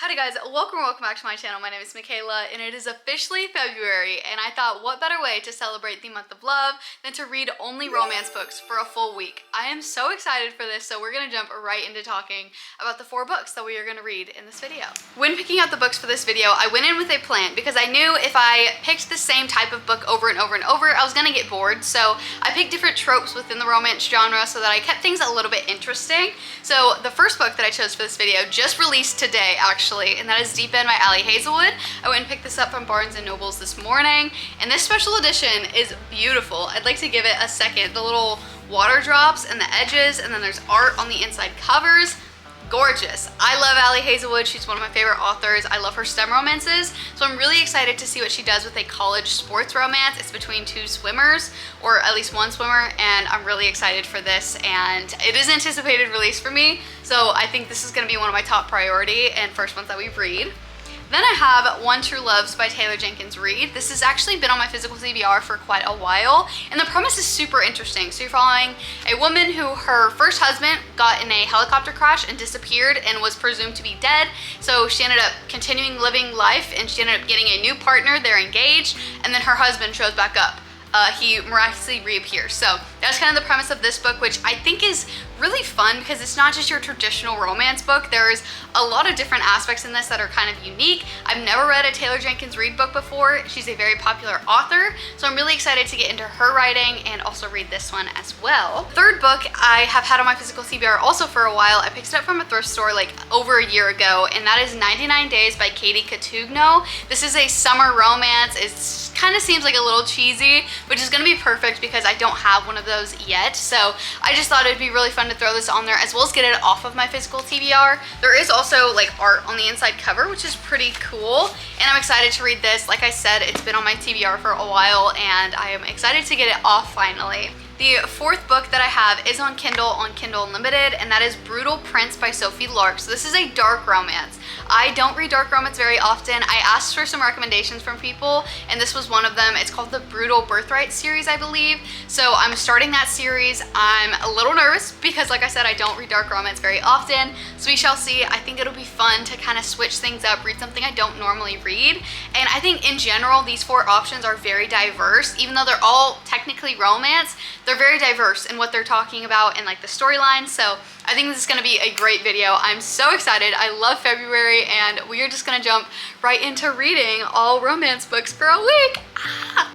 Howdy guys, welcome back to my channel. My name is Makayla and it is officially February, and I thought what better way to celebrate the month of love than to read only romance books for a full week. I am so excited for this, so we're gonna jump right into talking about the 4 books that we are gonna read in this video. When picking out the books for this video, I went in with a plan because I knew if I picked the same type of book over and over and over, I was gonna get bored. So I picked different tropes within the romance genre so that I kept things a little bit interesting. So the first book that I chose for this video just released today actually, and that is Deep End by Ali Hazelwood. I went and picked this up from Barnes & Nobles this morning, and this special edition is beautiful. I'd like to give it a second. The little water drops and the edges, and then there's art on the inside covers. Gorgeous. I love Ali Hazelwood. She's one of my favorite authors. I love her STEM romances, so I'm really excited to see what she does with a college sports romance. It's between 2 swimmers, or at least 1 swimmer, and I'm really excited for this, and it is anticipated release for me, so I think this is going to be one of my top priority and first ones that we read. Then I have One True Loves by Taylor Jenkins Reid. This has actually been on my physical TBR for quite a while, and the premise is super interesting. So you're following a woman who her first husband got in a helicopter crash and disappeared and was presumed to be dead. So she ended up continuing living life, and she ended up getting a new partner. They're engaged, and then her husband shows back up. He miraculously reappears. So that's kind of the premise of this book, which I think is really fun because it's not just your traditional romance book. There's a lot of different aspects in this that are kind of unique. I've never read a Taylor Jenkins Reid book before. She's a very popular author, so I'm really excited to get into her writing and also read this one as well. The third book I have had on my physical TBR also for a while. I picked it up from a thrift store like over a year ago, and that is 99 Days by Katie Catugno. This is a summer romance. It kind of seems like a little cheesy, which is going to be perfect because I don't have one of those yet. So I just thought it'd be really fun to throw this on there as well as get it off of my physical TBR. There is also like art on the inside cover, which is pretty cool, and I'm excited to read this. Like I said, it's been on my TBR for a while, and I am excited to get it off finally. The 4th book that I have is on Kindle Unlimited, and that is Brutal Prince by Sophie Lark. So this is a dark romance. I don't read dark romance very often. I asked for some recommendations from people, and this was one of them. It's called the Brutal Birthright series, I believe. So I'm starting that series. I'm a little nervous because, like I said, I don't read dark romance very often. So we shall see. I think it'll be fun to kind of switch things up, read something I don't normally read. And I think in general, these 4 options are very diverse. Even though they're all technically romance, they're very diverse in what they're talking about and like the storyline. So I think this is going to be a great video. I'm so excited. I love February, and we are just going to jump right into reading all romance books for a week. Ah!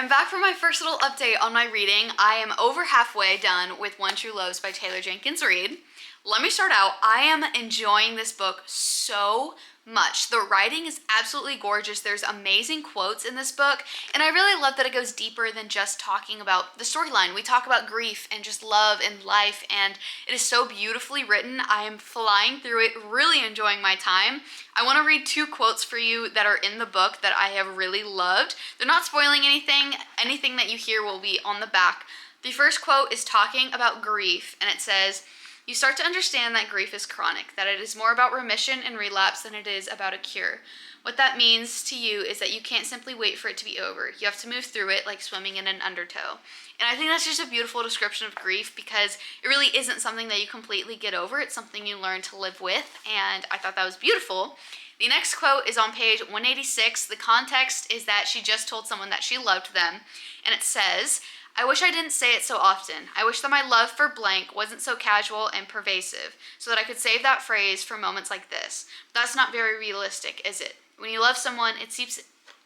Back for my first little update on my reading. I am over halfway done with One True Loves by Taylor Jenkins Reid. Let me start out. I am enjoying this book so much. The writing is absolutely gorgeous. There's amazing quotes in this book, and I really love that it goes deeper than just talking about the storyline. We talk about grief and just love and life, and it is so beautifully written. I am flying through it, really enjoying my time. I want to read 2 quotes for you that are in the book that I have really loved. They're not spoiling anything. Anything that you hear will be on the back. The first quote is talking about grief, and it says, "You start to understand that grief is chronic, that it is more about remission and relapse than it is about a cure. What that means to you is that you can't simply wait for it to be over. You have to move through it like swimming in an undertow." And I think that's just a beautiful description of grief because it really isn't something that you completely get over. It's something you learn to live with, and I thought that was beautiful. The next quote is on page 186. The context is that she just told someone that she loved them, and it says, "I wish I didn't say it so often. I wish that my love for blank wasn't so casual and pervasive, so that I could save that phrase for moments like this. But that's not very realistic, is it? When you love someone, it seeps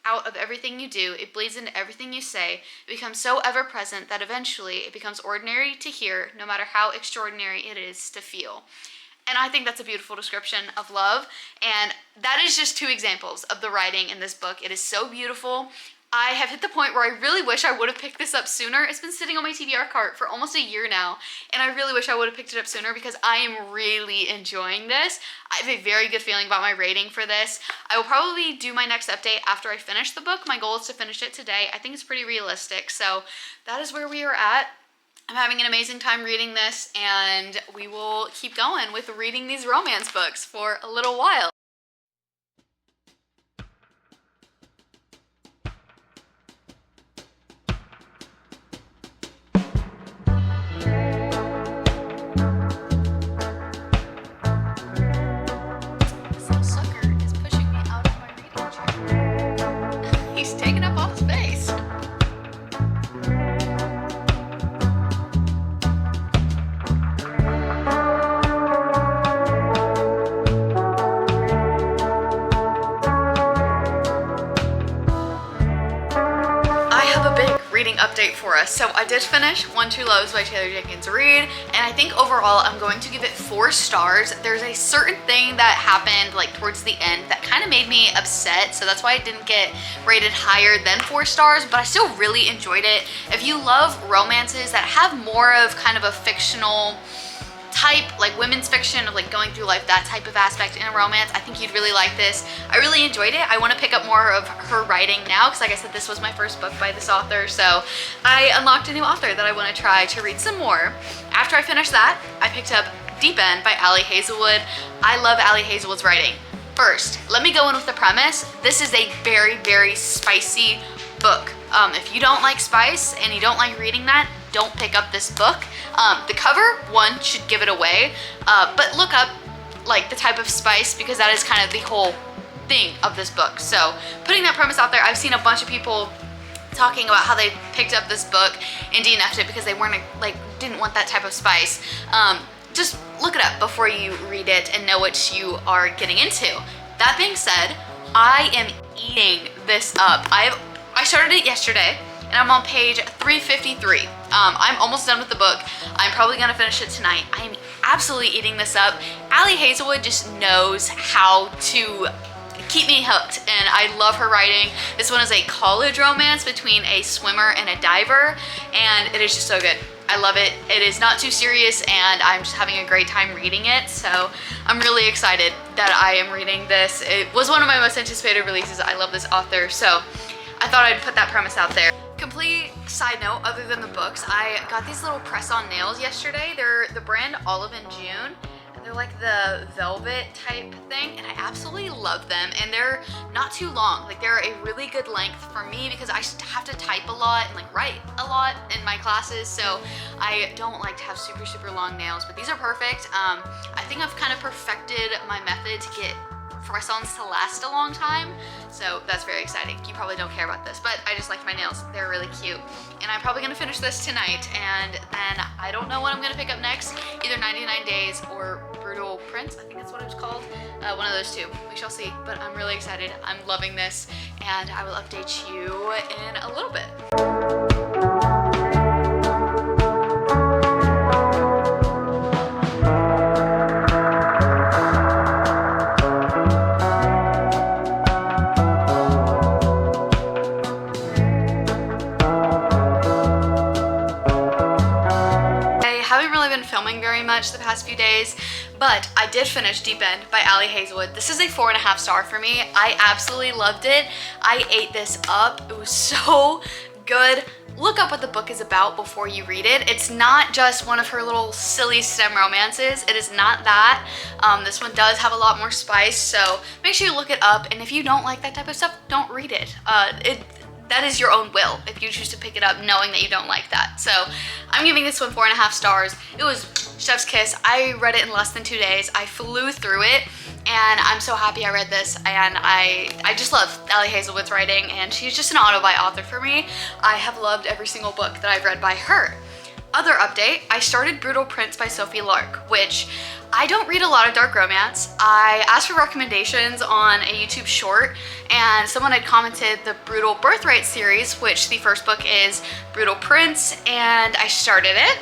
out of everything you do, it bleeds into everything you say, it becomes so ever-present that eventually it becomes ordinary to hear, no matter how extraordinary it is to feel." And I think that's a beautiful description of love, and that is just 2 examples of the writing in this book. It is so beautiful. I have hit the point where I really wish I would have picked this up sooner. It's been sitting on my TBR cart for almost a year now, and I really wish I would have picked it up sooner because I am really enjoying this. I have a very good feeling about my rating for this. I will probably do my next update after I finish the book. My goal is to finish it today. I think it's pretty realistic, so that is where we are at. I'm having an amazing time reading this, and we will keep going with reading these romance books for a little while. Update for us. So I did finish One True Loves by Taylor Jenkins Reid, and I think overall I'm going to give it 4 stars. There's a certain thing that happened like towards the end that kind of made me upset, so that's why I didn't get rated higher than 4 stars, but I still really enjoyed it. If you love romances that have more of kind of a fictional type, like women's fiction of like going through life, that type of aspect in a romance, I think you'd really like this. I really enjoyed it. I want to pick up more of her writing now because, like I said, this was my first book by this author, so I unlocked a new author that I want to try to read some more. After I finished that, I picked up Deep End by Ali Hazelwood. I love Ali Hazelwood's writing. First, let me go in with the premise. This is a very, very spicy book. If you don't like spice and you don't like reading that, don't pick up this book. The cover, one, should give it away, but look up like the type of spice because that is kind of the whole thing of this book. So putting that premise out there, I've seen a bunch of people talking about how they picked up this book and DNF'd it because they didn't want that type of spice. Just look it up before you read it and know what you are getting into. That being said, I am eating this up. I started it yesterday and I'm on page 353. I'm almost done with the book. I'm probably gonna finish it tonight. I am absolutely eating this up. Ali Hazelwood just knows how to keep me hooked, and I love her writing. This one is a college romance between a swimmer and a diver, and it is just so good. I love it. It is not too serious, and I'm just having a great time reading it, so I'm really excited that I am reading this. It was one of my most anticipated releases. I love this author, so I thought I'd put that premise out there. Complete side note, other than the books, I got these little press-on nails yesterday. They're the brand Olive and June. They're like the velvet type thing, and I absolutely love them, and they're not too long. Like, they're a really good length for me because I have to type a lot and like write a lot in my classes, so I don't like to have super, super long nails, but these are perfect. I think I've kind of perfected my method to get press-ons to last a long time, so that's very exciting. You probably don't care about this, but I just like my nails. They're really cute, and I'm probably gonna finish this tonight, and then I don't know what I'm gonna pick up next, either 99 Days or Brutal Prince, I think that's what it was called. One of those two, we shall see, but I'm really excited. I'm loving this, and I will update you in a little bit. Filming very much the past few days, but I did finish Deep End by Ali Hazelwood. This is a 4.5 star for me. I absolutely loved it. I ate this up. It was so good. Look up what the book is about before you read it. It's not just one of her little silly STEM romances. It is not that. This one does have a lot more spice, so make sure you look it up, and if you don't like that type of stuff, don't read it. That is your own will if you choose to pick it up knowing that you don't like that. So I'm giving this one 4.5 stars. It was chef's kiss. I read it in less than 2 days. I flew through it, and I'm so happy I read this, and I just love Ali Hazelwood's writing, and she's just an auto-buy author for me. I have loved every single book that I've read by her. Other update, I started Brutal Prince by Sophie Lark, which I don't read a lot of dark romance. I asked for recommendations on a YouTube short, and someone had commented the Brutal Birthright series, which the first book is Brutal Prince, and I started it,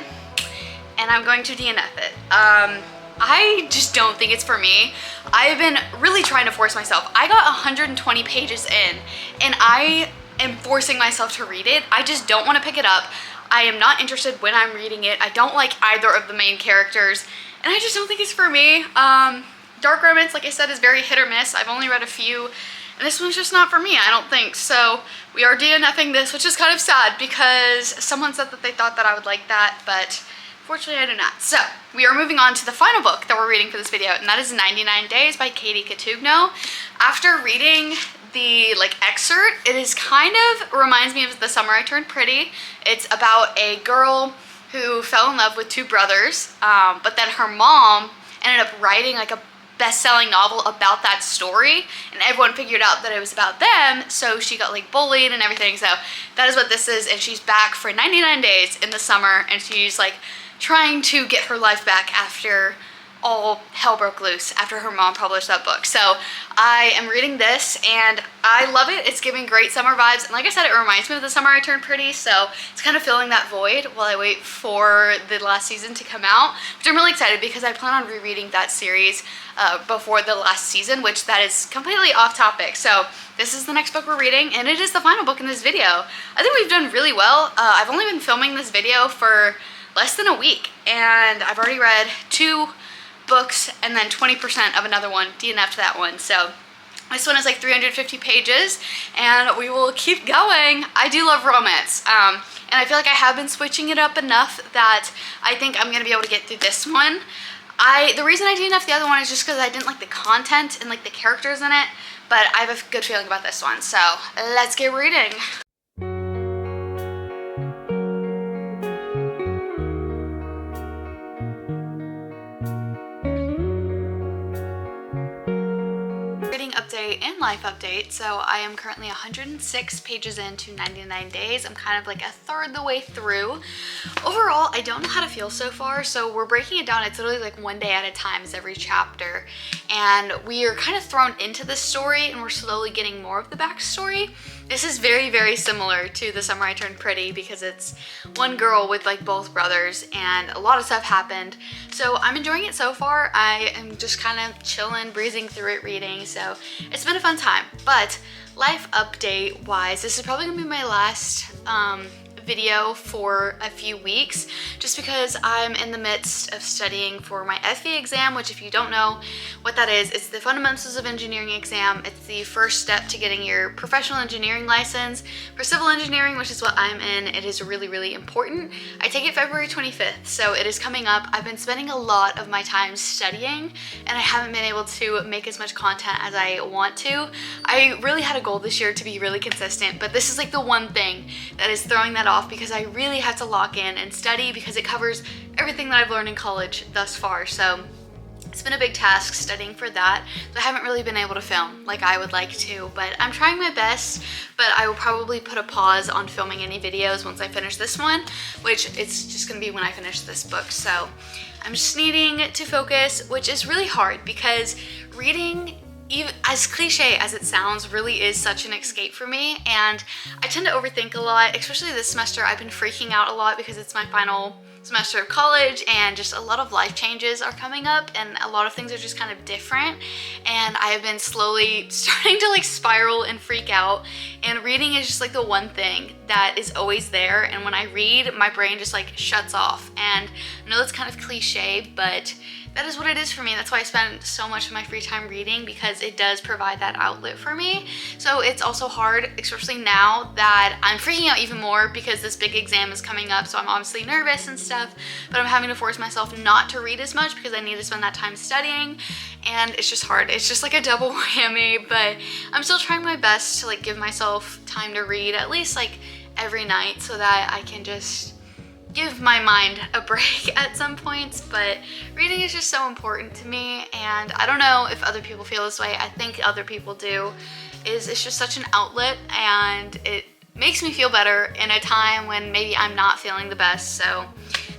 and I'm going to DNF it. I just don't think it's for me. I've been really trying to force myself. I got 120 pages in, and I am forcing myself to read it. I just don't want to pick it up. I am not interested when I'm reading it. I don't like either of the main characters, and I just don't think it's for me. Dark romance, like I said, is very hit or miss. I've only read a few, and this one's just not for me, I don't think. So we are DNFing this, which is kind of sad because someone said that they thought that I would like that, but fortunately I do not. So we are moving on to the final book that we're reading for this video, and that is 99 Days by Katie Katugno. After reading the excerpt, it is kind of reminds me of The Summer I Turned Pretty. It's about a girl who fell in love with two brothers, but then her mom ended up writing like a best-selling novel about that story, and everyone figured out that it was about them, so she got like bullied and everything. So that is what this is, and she's back for 99 days in the summer, and she's like trying to get her life back after all hell broke loose after her mom published that book. So I am reading this and I love it. It's giving great summer vibes, and like I said, it reminds me of The Summer I Turned Pretty, so it's kind of filling that void while I wait for the last season to come out, which I'm really excited because I plan on rereading that series before the last season, which that is completely off topic. So this is the next book we're reading, and it is the final book in this video. I think we've done really well. I've only been filming this video for less than a week, and I've already read 2 books and then 20% of another one, DNF'd that one. So this one is like 350 pages, and we will keep going. I do love romance, and I feel like I have been switching it up enough that I think I'm gonna be able to get through this one. The reason I DNF'd the other one is just because I didn't like the content and like the characters in it, but I have a good feeling about this one. So let's get reading. Update and life update. So I am currently 106 pages into 99 days. I'm kind of like a third the way through. Overall, I don't know how to feel so far, so we're breaking it down. It's literally like one day at a time is every chapter, and we are kind of thrown into the story and we're slowly getting more of the backstory. This is very, very similar to The Summer I Turned Pretty because it's one girl with like both brothers, and a lot of stuff happened. So I'm enjoying it so far. I am just kind of chilling, breezing through it, reading. So it's been a fun time. But life update wise, this is probably gonna be my last video for a few weeks, just because I'm in the midst of studying for my FE exam, which if you don't know what that is, it's the Fundamentals of Engineering exam. It's the first step to getting your professional engineering license for civil engineering, which is what I'm in. It is really, really important. I take it February 25th, so it is coming up. I've been spending a lot of my time studying, and I haven't been able to make as much content as I want to. I really had a goal this year to be really consistent, but this is like the one thing that is throwing that off, because I really have to lock in and study because it covers everything that I've learned in college thus far. So it's been a big task studying for that. So I haven't really been able to film like I would like to, but I'm trying my best. But I will probably put a pause on filming any videos once I finish this one, which it's just gonna be when I finish this book. So I'm just needing to focus, which is really hard because reading, even as cliche as it sounds, really is such an escape for me, and I tend to overthink a lot. Especially this semester, I've been freaking out a lot because it's my final semester of college, and just a lot of life changes are coming up, and a lot of things are just kind of different, and I have been slowly starting to like spiral and freak out, and reading is just like the one thing that is always there, and when I read, my brain just like shuts off. And I know that's kind of cliche, but that is what it is for me. That's why I spend so much of my free time reading, because it does provide that outlet for me. So it's also hard, especially now that I'm freaking out even more because this big exam is coming up. So I'm obviously nervous and stuff, but I'm having to force myself not to read as much because I need to spend that time studying, and it's just hard. It's just like a double whammy, but I'm still trying my best to like give myself time to read at least like every night so that I can just give my mind a break at some points. But reading is just so important to me, and I don't know if other people feel this way. I think other people do. It's just such an outlet, and it makes me feel better in a time when maybe I'm not feeling the best. So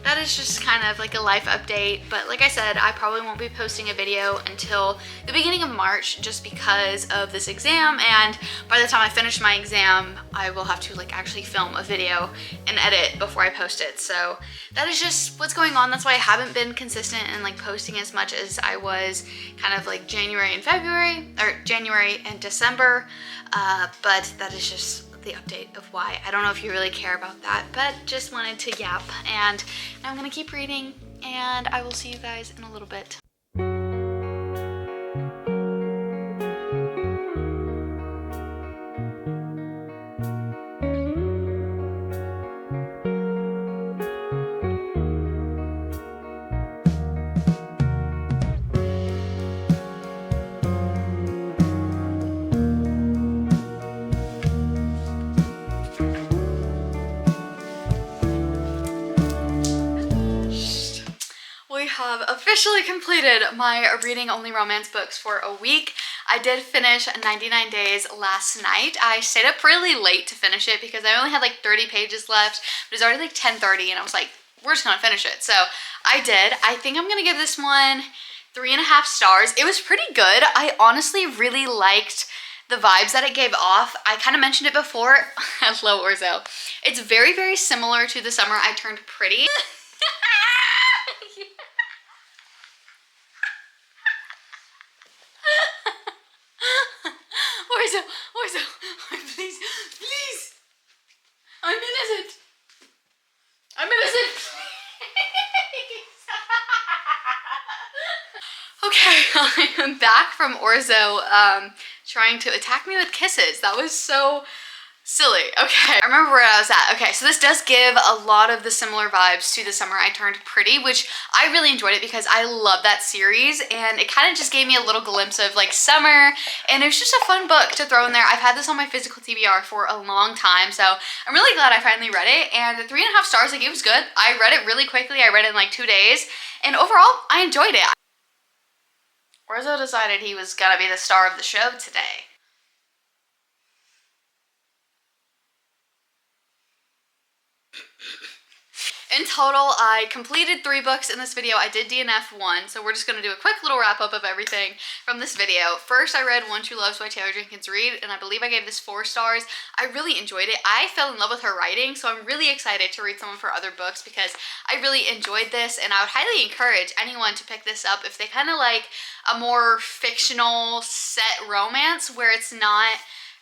that is just kind of like a life update. But like I said, I probably won't be posting a video until the beginning of March just because of this exam, and by the time I finish my exam, I will have to like actually film a video and edit before I post it. So that is just what's going on. That's why I haven't been consistent in like posting as much as I was kind of like January and February, or January and December, but that is just the update of why. I don't know if you really care about that, but just wanted to yap. And now I'm gonna keep reading, and I will see you guys in a little bit. We have officially completed my reading only romance books for a week. I did finish 99 Days last night. I stayed up really late to finish it because I only had like 30 pages left, but it was already like 10:30 and I was like, we're just gonna finish it. So I did. I think I'm gonna give this one 3.5 stars. It was pretty good. I honestly really liked the vibes that it gave off. I kind of mentioned it before. Hello, Orzo. It's very, very similar to The Summer I Turned Pretty. Orzo, please, please. I'm innocent. I'm innocent. Okay, I am back from Orzo trying to attack me with kisses. That was so silly. Okay, I remember where I was at. Okay, so this does give a lot of the similar vibes to The Summer I Turned Pretty, which I really enjoyed it because I love that series, and it kind of just gave me a little glimpse of like summer, and it was just a fun book to throw in there. I've had this on my physical TBR for a long time, so I'm really glad I finally read it, and the 3.5 stars, like, it was good. I read it really quickly. I read it in like 2 days, and overall, I enjoyed it. Orzo decided he was gonna be the star of the show today. In total, I completed 3 books in this video. I did DNF 1, so we're just going to do a quick little wrap-up of everything from this video. First, I read One True Loves by Taylor Jenkins Reid, and I believe I gave this 4 stars. I really enjoyed it. I fell in love with her writing, so I'm really excited to read some of her other books because I really enjoyed this, and I would highly encourage anyone to pick this up if they kind of like a more fictional set romance where it's not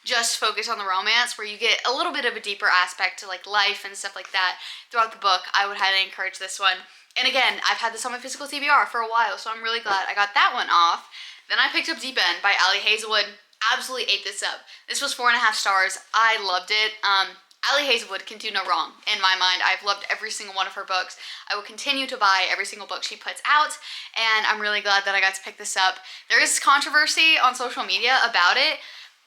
just focus on the romance, where you get a little bit of a deeper aspect to like life and stuff like that throughout the book. I would highly encourage this one. And again, I've had this on my physical TBR for a while, so I'm really glad I got that one off. Then I picked up Deep End by Ali Hazelwood. Absolutely ate this up. This was 4.5 stars. I loved it. Ali Hazelwood can do no wrong in my mind. I've loved every single one of her books. I will continue to buy every single book she puts out, and I'm really glad that I got to pick this up. There is controversy on social media about it.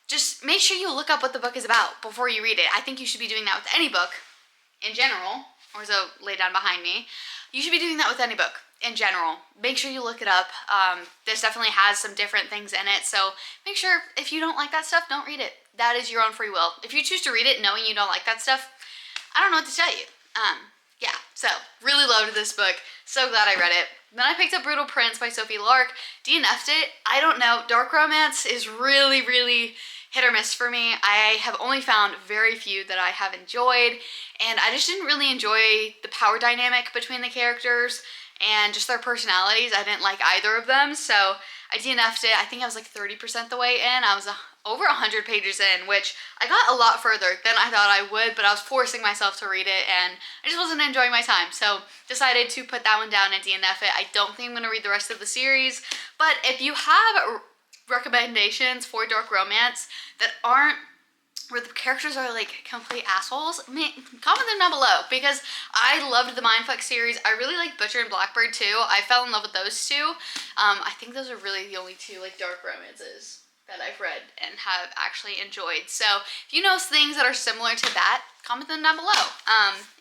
Just make sure you look up what the book is about before you read it. I think you should be doing that with any book in general. Orzo lay down behind me. You should be doing that with any book in general. Make sure you look it up. This definitely has some different things in it, so make sure if you don't like that stuff, don't read it. That is your own free will. If you choose to read it knowing you don't like that stuff, I don't know what to tell you. Yeah, so really loved this book. So glad I read it. Then I picked up Brutal Prince by Sophie Lark. DNF'd it. I don't know. Dark romance is really, really hit or miss for me. I have only found very few that I have enjoyed, and I just didn't really enjoy the power dynamic between the characters and just their personalities. I didn't like either of them, so I DNF'd it. I think I was like 30% the way in. I was over 100 pages in, which I got a lot further than I thought I would, but I was forcing myself to read it, and I just wasn't enjoying my time, so decided to put that one down and DNF it. I don't think I'm going to read the rest of the series, but if you have recommendations for dark romance that aren't where the characters are like complete assholes, comment them down below, because I loved the Mindfuck series. I really like Butcher and Blackbird too. I fell in love with those two. I think those are really the only 2 like dark romances that I've read and have actually enjoyed. So if you know things that are similar to that, comment them down below,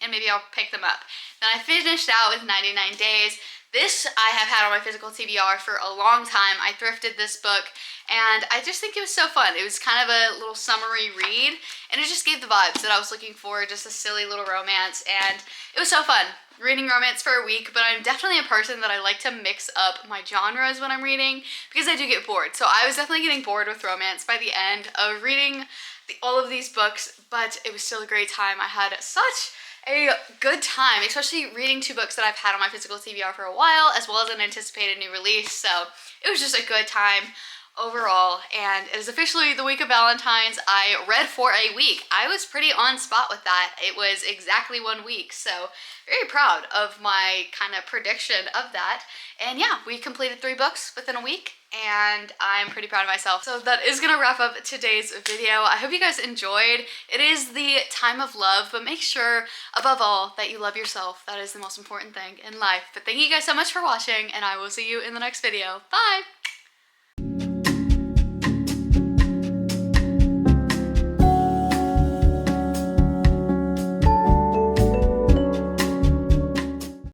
and maybe I'll pick them up. Then I finished out with 99 Days. This I have had on my physical TBR for a long time. I thrifted this book, and I just think it was so fun. It was kind of a little summery read, and it just gave the vibes that I was looking for, just a silly little romance, and it was so fun reading romance for a week. But I'm definitely a person that I like to mix up my genres when I'm reading, because I do get bored. So I was definitely getting bored with romance by the end of reading all of these books, but it was still a great time. I had such a good time, especially reading 2 books that I've had on my physical TBR for a while, as well as an anticipated new release, so it was just a good time overall, and it is officially the week of Valentine's. I read for a week. I was pretty on spot with that. It was exactly 1 week, so very proud of my kind of prediction of that. And yeah, we completed 3 books within a week, and I'm pretty proud of myself. So that is gonna wrap up today's video. I hope you guys enjoyed. It is the time of love, but make sure above all that you love yourself. That is the most important thing in life. But thank you guys so much for watching, and I will see you in the next video. Bye!